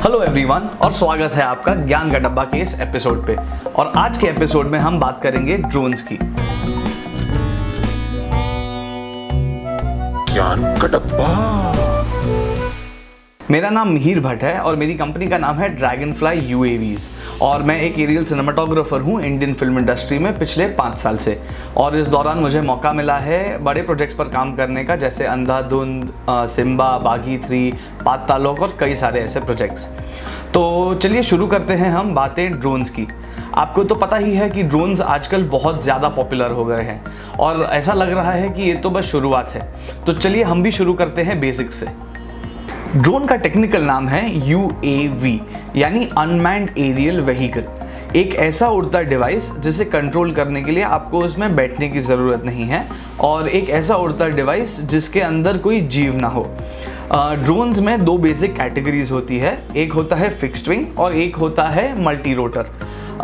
Hello everyone और स्वागत है आपका ज्ञान का डब्बा के इस एपिसोड पे। और आज के एपिसोड में हम बात करेंगे ड्रोन्स की। ज्ञान का डब्बा। मेरा नाम मिहिर भट्ट है और मेरी कंपनी का नाम है ड्रैगनफ्लाई यूएवीज और मैं एक एरियल सिनेमाटोग्राफर हूँ इंडियन फिल्म इंडस्ट्री में पिछले 5 साल से। और इस दौरान मुझे मौका मिला है बड़े प्रोजेक्ट्स पर काम करने का, जैसे अंधाधुंध, सिम्बा, बागी 3, पातालोक और कई सारे ऐसे प्रोजेक्ट्स। तो चलिए शुरू करते हैं हम बातें ड्रोन्स की। आपको तो पता ही है कि ड्रोन्स आजकल बहुत ज़्यादा पॉपुलर हो गए हैं और ऐसा लग रहा है कि ये तो बस शुरुआत है। तो चलिए हम भी शुरू करते हैं बेसिक्स से। ड्रोन का टेक्निकल नाम है UAV यानी अनमैन्ड एरियल व्हीकल। एक ऐसा उड़ता डिवाइस जिसे कंट्रोल करने के लिए आपको उसमें बैठने की ज़रूरत नहीं है और एक ऐसा उड़ता डिवाइस जिसके अंदर कोई जीव ना हो। ड्रोन्स में 2 बेसिक कैटेगरीज होती है, एक होता है फिक्स्ड विंग और एक होता है मल्टी रोटर।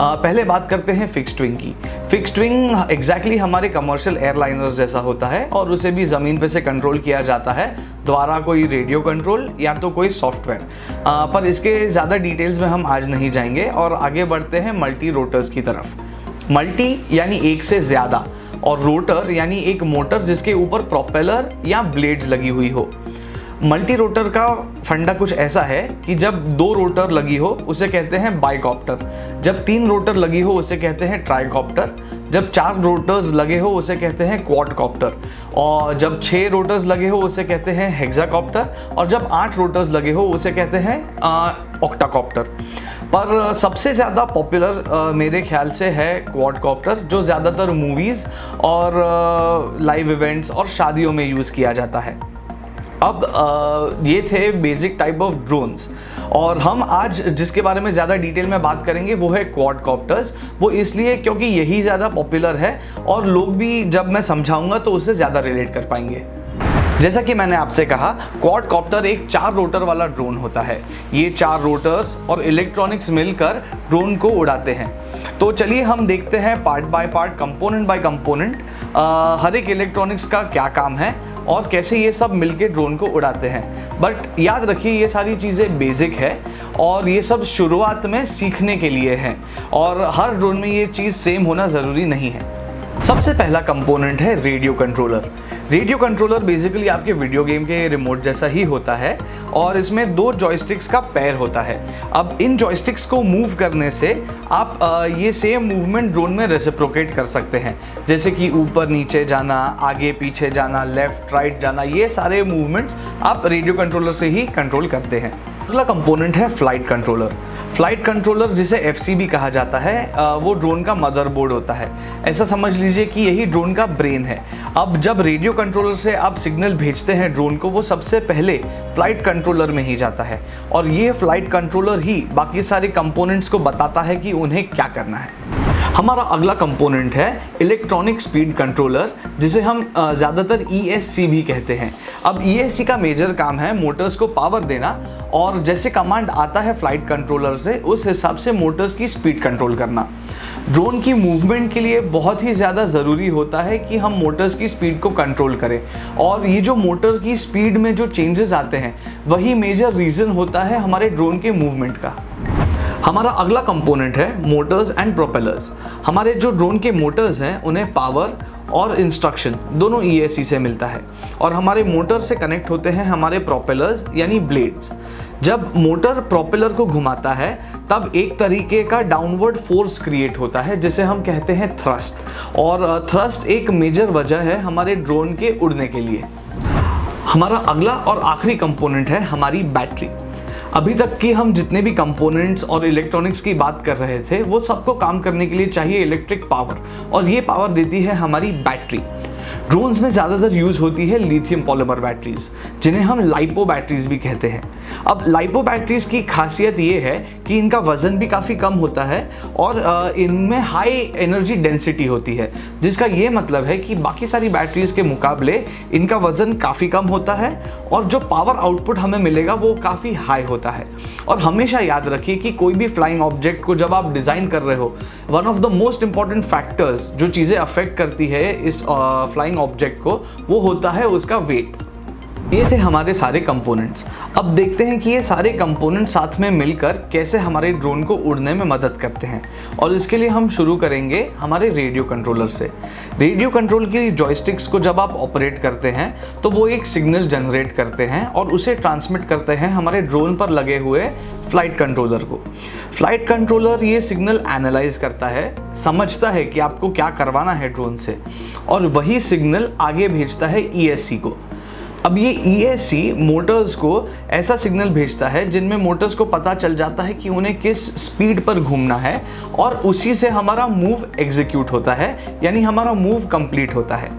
पहले बात करते हैं फिक्स्ड विंग की। फिक्स्ड विंग एग्जैक्टली हमारे कमर्शियल एयरलाइनर्स जैसा होता है और उसे भी ज़मीन पे से कंट्रोल किया जाता है द्वारा कोई रेडियो कंट्रोल या तो कोई सॉफ्टवेयर। पर इसके ज़्यादा डिटेल्स में हम आज नहीं जाएंगे और आगे बढ़ते हैं मल्टी रोटर्स की तरफ। मल्टी यानी एक से ज़्यादा और रोटर यानी एक मोटर जिसके ऊपर प्रोपेलर या ब्लेड्स लगी हुई हो। मल्टी रोटर का फंडा कुछ ऐसा है कि जब 2 रोटर लगी हो उसे कहते हैं बाइकॉप्टर, जब 3 रोटर लगी हो उसे कहते हैं ट्राइकॉप्टर, जब 4 रोटर्स लगे हो उसे कहते हैं क्वाडकॉप्टर और जब 6 रोटर्स लगे हो उसे कहते हैं हेक्साकॉप्टर और जब 8 रोटर्स लगे हो उसे कहते हैं ऑक्टाकॉप्टर। पर सबसे ज़्यादा पॉपुलर मेरे ख्याल से है क्वाडकॉप्टर, जो ज़्यादातर मूवीज़ और लाइव इवेंट्स और शादियों में यूज़ किया जाता है। अब ये थे बेसिक टाइप ऑफ ड्रोन्स और हम आज जिसके बारे में ज़्यादा डिटेल में बात करेंगे वो है क्वाडकॉप्टर्स। वो इसलिए क्योंकि यही ज़्यादा पॉपुलर है और लोग भी जब मैं समझाऊंगा तो उससे ज़्यादा रिलेट कर पाएंगे। जैसा कि मैंने आपसे कहा, क्वाडकॉप्टर एक 4 रोटर वाला ड्रोन होता है। ये 4 रोटर्स और इलेक्ट्रॉनिक्स मिलकर ड्रोन को उड़ाते हैं। तो चलिए हम देखते हैं part by part, component by component, हर एक इलेक्ट्रॉनिक्स का क्या काम है और कैसे ये सब मिलके ड्रोन को उड़ाते हैं। बट याद रखिए ये सारी चीज़ें बेसिक है और ये सब शुरुआत में सीखने के लिए हैं और हर ड्रोन में ये चीज़ सेम होना ज़रूरी नहीं है। सबसे पहला कंपोनेंट है radio controller. Radio controller basically आपके वीडियो गेम के रिमोट जैसा ही होता है और इसमें 2 जॉयस्टिक्स का पेयर होता है। अब इन जॉयस्टिक्स को मूव करने से आप ये सेम मूवमेंट ड्रोन में रेसिप्रोकेट कर सकते हैं, जैसे कि ऊपर नीचे जाना, आगे पीछे जाना, लेफ्ट राइट जाना, ये सारे मूवमेंट्स आप रेडियो कंट्रोलर से ही कंट्रोल करते हैं। अगला कंपोनेंट है फ्लाइट कंट्रोलर। फ्लाइट कंट्रोलर जिसे FC भी कहा जाता है, वो ड्रोन का मदरबोर्ड होता है। ऐसा समझ लीजिए कि यही ड्रोन का ब्रेन है। अब जब रेडियो कंट्रोलर से आप सिग्नल भेजते हैं ड्रोन को, वो सबसे पहले फ्लाइट कंट्रोलर में ही जाता है और ये फ्लाइट कंट्रोलर ही बाकी सारे कंपोनेंट्स को बताता है कि उन्हें क्या करना है। हमारा अगला कंपोनेंट है इलेक्ट्रॉनिक स्पीड कंट्रोलर, जिसे हम ज़्यादातर ESC भी कहते हैं। अब ESC का मेजर काम है मोटर्स को पावर देना और जैसे कमांड आता है फ्लाइट कंट्रोलर से उस हिसाब से मोटर्स की स्पीड कंट्रोल करना। ड्रोन की मूवमेंट के लिए बहुत ही ज़्यादा ज़रूरी होता है कि हम मोटर्स की स्पीड को कंट्रोल करें और ये जो मोटर की स्पीड में जो चेंजेस आते हैं वही मेजर रीज़न होता है हमारे ड्रोन के मूवमेंट का। हमारा अगला कंपोनेंट है मोटर्स एंड प्रोपेलर्स। हमारे जो ड्रोन के मोटर्स हैं उन्हें पावर और इंस्ट्रक्शन दोनों ESC से मिलता है और हमारे मोटर से कनेक्ट होते हैं हमारे प्रोपेलर्स यानी ब्लेड्स। जब मोटर प्रोपेलर को घुमाता है तब एक तरीके का डाउनवर्ड फोर्स क्रिएट होता है जिसे हम कहते हैं थ्रस्ट, और थ्रस्ट एक मेजर वजह है हमारे ड्रोन के उड़ने के लिए। हमारा अगला और आखिरी कंपोनेंट है हमारी बैटरी। अभी तक की हम जितने भी कंपोनेंट्स और इलेक्ट्रॉनिक्स की बात कर रहे थे वो सबको काम करने के लिए चाहिए इलेक्ट्रिक पावर और ये पावर देती है हमारी बैटरी। ड्रोन्स में ज़्यादातर यूज़ होती है लिथियम पॉलीमर बैटरीज, जिन्हें हम लाइपो बैटरीज भी कहते हैं। अब लाइपो बैटरीज की खासियत ये है कि इनका वज़न भी काफ़ी कम होता है और इनमें हाई एनर्जी डेंसिटी होती है, जिसका ये मतलब है कि बाकी सारी बैटरीज के मुकाबले इनका वज़न काफ़ी कम होता है और जो पावर आउटपुट हमें मिलेगा वो काफ़ी हाई होता है। और हमेशा याद रखिए कि कोई भी फ्लाइंग ऑब्जेक्ट को जब आप डिज़ाइन कर रहे हो, one of the most important factors जो चीज़ें अफेक्ट करती है इस फ्लाइंग ऑब्जेक्ट को, वो होता है उसका वेट। ये थे हमारे सारे कंपोनेंट्स। अब देखते हैं कि ये सारे कंपोनेंट्स साथ में मिलकर कैसे हमारे ड्रोन को उड़ने में मदद करते हैं। और इसके लिए हम शुरू करेंगे हमारे रेडियो कंट्रोलर से। रेडियो कंट्रोल की जॉयस्टिक्स को जब आप ऑपरेट करते हैं तो वो एक सिग्नल जनरेट करते हैं और उसे ट्रांसमिट करते हैं हमारे ड्रोन पर लगे हुए फ्लाइट कंट्रोलर को। फ्लाइट कंट्रोलर ये सिग्नल एनालाइज करता है, समझता है कि आपको क्या करवाना है ड्रोन से, और वही सिग्नल आगे भेजता है ESC को। अब ये ESC मोटर्स को ऐसा सिग्नल भेजता है जिनमें मोटर्स को पता चल जाता है कि उन्हें किस स्पीड पर घूमना है, और उसी से हमारा मूव एग्जीक्यूट होता है, यानी हमारा मूव कंप्लीट होता है।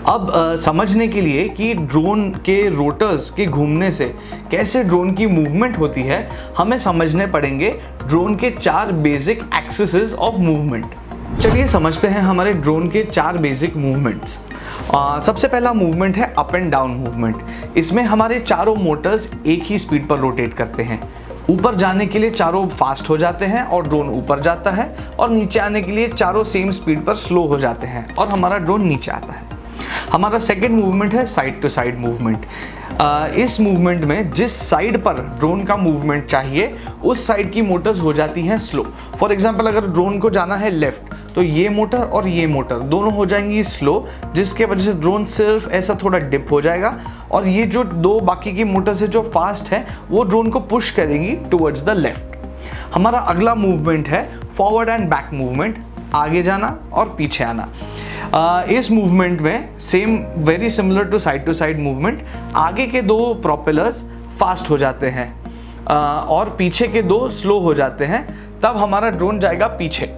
अब समझने के लिए कि ड्रोन के रोटर्स के घूमने से कैसे ड्रोन की मूवमेंट होती है, हमें समझने पड़ेंगे ड्रोन के 4 बेसिक एक्सिसेस ऑफ मूवमेंट। चलिए समझते हैं हमारे ड्रोन के 4 बेसिक मूवमेंट्स। सबसे पहला मूवमेंट है अप एंड डाउन मूवमेंट। इसमें हमारे चारों मोटर्स एक ही स्पीड पर रोटेट करते हैं। ऊपर जाने के लिए चारों फास्ट हो जाते हैं और ड्रोन ऊपर जाता है, और नीचे आने के लिए चारों सेम स्पीड पर स्लो हो जाते हैं और हमारा ड्रोन नीचे आता है। हमारा सेकेंड मूवमेंट है साइड टू साइड मूवमेंट। इस मूवमेंट में जिस साइड पर ड्रोन का मूवमेंट चाहिए उस साइड की मोटर्स हो जाती हैं स्लो। फॉर एग्जांपल अगर ड्रोन को जाना है लेफ्ट तो ये मोटर और ये मोटर दोनों हो जाएंगी स्लो, जिसके वजह से ड्रोन सिर्फ ऐसा थोड़ा डिप हो जाएगा, और ये जो 2 बाकी की मोटर्स है जो फास्ट है वो ड्रोन को पुश करेंगी टुवर्ड्स द लेफ्ट। हमारा अगला मूवमेंट है फॉरवर्ड एंड बैक मूवमेंट, आगे जाना और पीछे आना। इस मूवमेंट में same very similar to side movement, आगे के 2 प्रोपेलर्स फास्ट हो जाते हैं और पीछे के 2 स्लो हो जाते हैं, तब हमारा ड्रोन जाएगा पीछे।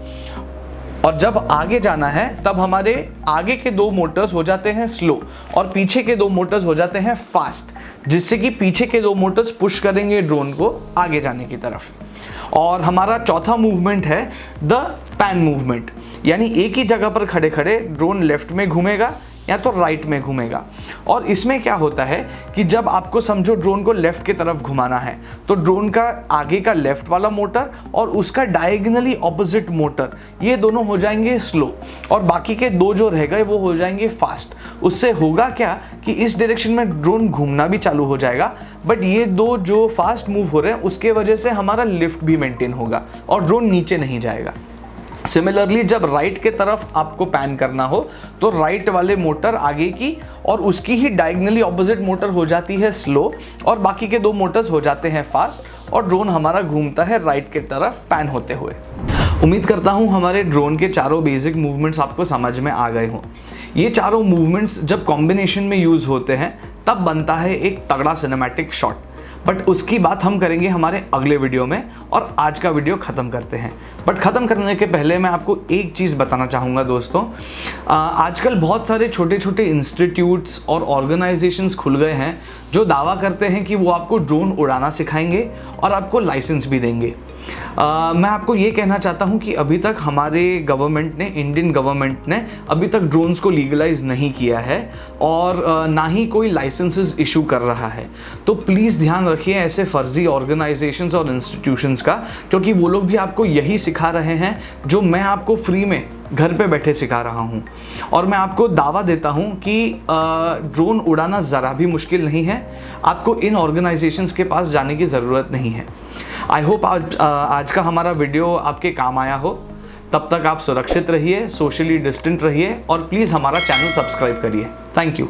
और जब आगे जाना है तब हमारे आगे के 2 मोटर्स हो जाते हैं स्लो और पीछे के 2 मोटर्स हो जाते हैं फास्ट, जिससे कि पीछे के 2 मोटर्स पुश करेंगे ड्रोन को आगे जाने की तरफ। और हमारा चौथा मूवमेंट है द पैन मूवमेंट, यानी एक ही जगह पर खड़े खड़े ड्रोन लेफ्ट में घूमेगा या तो राइट में घूमेगा। और इसमें क्या होता है कि जब आपको समझो ड्रोन को लेफ्ट की तरफ घुमाना है तो ड्रोन का आगे का लेफ्ट वाला मोटर और उसका डायगोनली ऑपोजिट मोटर ये दोनों हो जाएंगे स्लो, और बाकी के 2 जो रह गए वो हो जाएंगे फास्ट। उससे होगा क्या कि इस डायरेक्शन में ड्रोन घूमना भी चालू हो जाएगा, बट ये 2 जो फास्ट मूव हो रहे हैं उसके वजह से हमारा लिफ्ट भी मेंटेन होगा और ड्रोन नीचे नहीं जाएगा। सिमिलरली जब राइट के तरफ आपको पैन करना हो तो राइट वाले मोटर आगे की और उसकी ही डायगोनली ऑपोजिट मोटर हो जाती है स्लो, और बाकी के 2 मोटर्स हो जाते हैं फास्ट, और ड्रोन हमारा घूमता है राइट के तरफ पैन होते हुए। उम्मीद करता हूँ हमारे ड्रोन के चारों बेसिक मूवमेंट्स आपको समझ में आ गए हों। ये चारों मूवमेंट्स जब कॉम्बिनेशन में यूज़ होते हैं तब बनता है एक तगड़ा सिनेमैटिक शॉट, बट उसकी बात हम करेंगे हमारे अगले वीडियो में। और आज का वीडियो ख़त्म करते हैं, बट ख़त्म करने के पहले मैं आपको एक चीज़ बताना चाहूँगा दोस्तों। आजकल बहुत सारे छोटे छोटे इंस्टीट्यूट्स और ऑर्गेनाइजेशंस खुल गए हैं जो दावा करते हैं कि वो आपको ड्रोन उड़ाना सिखाएंगे और आपको लाइसेंस भी देंगे। मैं आपको ये कहना चाहता हूँ कि अभी तक हमारे गवर्नमेंट ने, इंडियन गवर्नमेंट ने अभी तक ड्रोन्स को लीगलाइज नहीं किया है और ना ही कोई लाइसेंसेस इशू कर रहा है। तो प्लीज़ ध्यान रखिए ऐसे फर्जी ऑर्गेनाइजेशंस और इंस्टीट्यूशंस का, क्योंकि वो लोग भी आपको यही सिखा रहे हैं जो मैं आपको फ्री में घर पे बैठे सिखा रहा हूँ। और मैं आपको दावा देता हूँ कि ड्रोन उड़ाना ज़रा भी मुश्किल नहीं है, आपको इन ऑर्गेनाइजेशंस के पास जाने की ज़रूरत नहीं है। आई होप आज का हमारा वीडियो आपके काम आया हो। तब तक आप सुरक्षित रहिए, सोशली डिस्टेंट रहिए और प्लीज़ हमारा चैनल सब्सक्राइब करिए। Thank you.